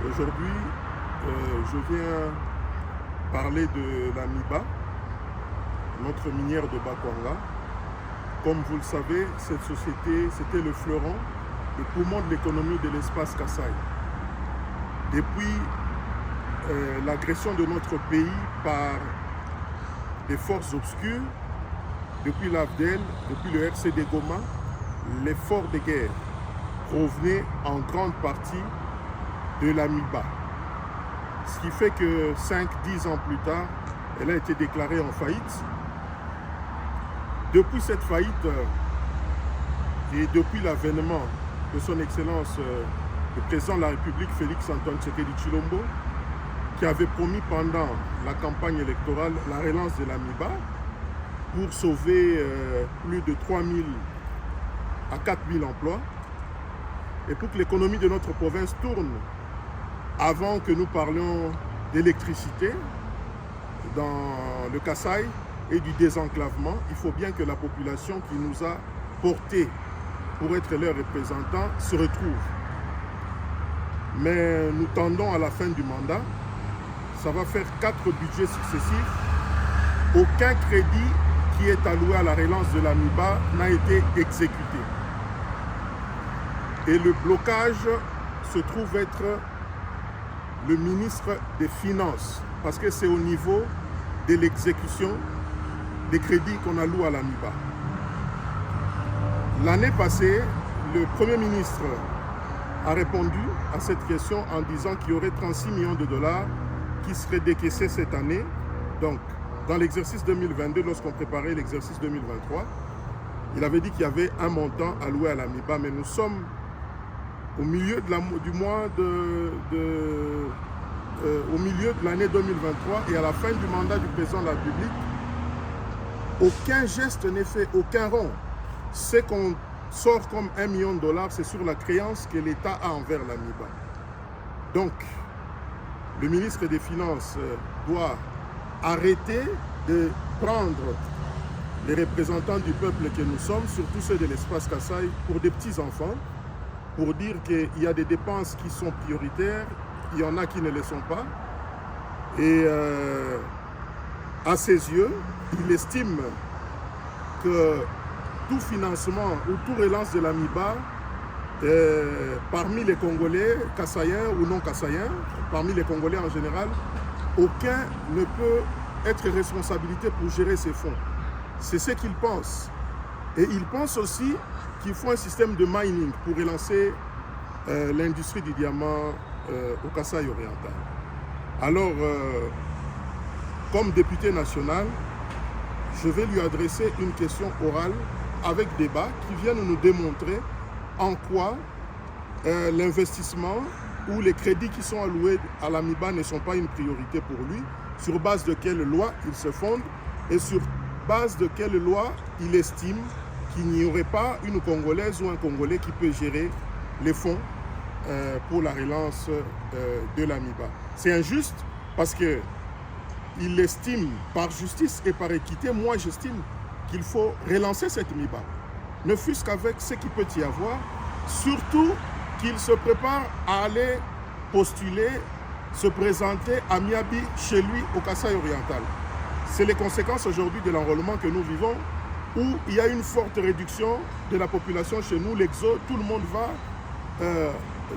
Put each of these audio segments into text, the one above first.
Aujourd'hui, je viens parler de la MIBA, notre minière de Bakwanga. Comme vous le savez, cette société, c'était le fleuron, le poumon de l'économie de l'espace Kasaï. Depuis l'agression de notre pays par des forces obscures, depuis l'AFDEL, depuis le RCD Goma, l'effort de guerre provenait en grande partie de la MIBA. Ce qui fait que 5-10 ans plus tard, elle a été déclarée en faillite. Depuis cette faillite et depuis l'avènement de son Excellence le Président de la République, Félix Antoine Tshisekedi Tshilombo, qui avait promis pendant la campagne électorale la relance de la MIBA pour sauver plus de 3 000 à 4 000 emplois et pour que l'économie de notre province tourne. Avant que nous parlions d'électricité dans le Kasaï et du désenclavement, il faut bien que la population qui nous a portés pour être leurs représentants se retrouve. Mais nous tendons à la fin du mandat. Ça va faire 4 budgets successifs. Aucun crédit qui est alloué à la relance de la MIBA n'a été exécuté. Et le blocage se trouve être le ministre des Finances, parce que c'est au niveau de l'exécution des crédits qu'on alloue à la MIBA. L'année passée, le Premier ministre a répondu à cette question en disant qu'il y aurait 36 millions de dollars qui seraient décaissés cette année. Donc, dans l'exercice 2022, lorsqu'on préparait l'exercice 2023, il avait dit qu'il y avait un montant alloué à la MIBA, mais nous sommes au milieu au milieu de l'année 2023 et à la fin du mandat du président de la République, aucun geste n'est fait, aucun rond. Ce qu'on sort comme 1 million de dollars, c'est sur la créance que l'État a envers la MIBA. Donc, le ministre des Finances doit arrêter de prendre les représentants du peuple que nous sommes, surtout ceux de l'espace Kasaï, pour des petits-enfants, pour dire qu'il y a des dépenses qui sont prioritaires, il y en a qui ne le sont pas. Et à ses yeux, il estime que tout financement ou tout relance de la MIBA, parmi les Congolais, kassaïens ou non kassaïens, parmi les Congolais en général, aucun ne peut être responsabilité pour gérer ces fonds. C'est ce qu'il pense. Et il pense aussi qu'il faut un système de mining pour relancer l'industrie du diamant au Kasaï oriental. Alors, comme député national, je vais lui adresser une question orale avec débat qui vient nous démontrer en quoi l'investissement ou les crédits qui sont alloués à la MIBA ne sont pas une priorité pour lui, sur base de quelle loi il se fonde et sur base de quelle loi il estime qu'il n'y aurait pas une Congolaise ou un Congolais qui peut gérer les fonds pour la relance de la MIBA. C'est injuste parce qu'il estime par justice et par équité, moi j'estime qu'il faut relancer cette MIBA. Ne fût-ce qu'avec ce qu'il peut y avoir, surtout qu'il se prépare à aller postuler, se présenter à Miabi, chez lui, au Kasaï oriental. C'est les conséquences aujourd'hui de l'enrôlement que nous vivons, où il y a une forte réduction de la population chez nous, l'exode, tout le monde va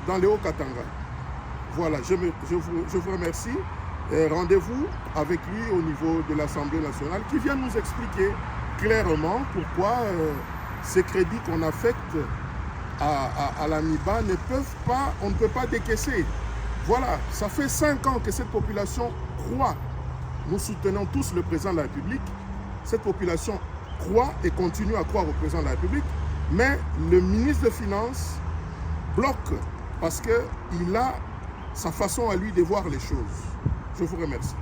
dans les Hauts-Katanga. Voilà, je vous remercie. Rendez-vous avec lui au niveau de l'Assemblée nationale qui vient nous expliquer clairement pourquoi ces crédits qu'on affecte à la MIBA on ne peut pas décaisser. Voilà, ça fait 5 ans que cette population croit. Nous soutenons tous le président de la République. Cette population croit et continue à croire au président de la République, mais le ministre des Finances bloque parce qu'il a sa façon à lui de voir les choses. Je vous remercie.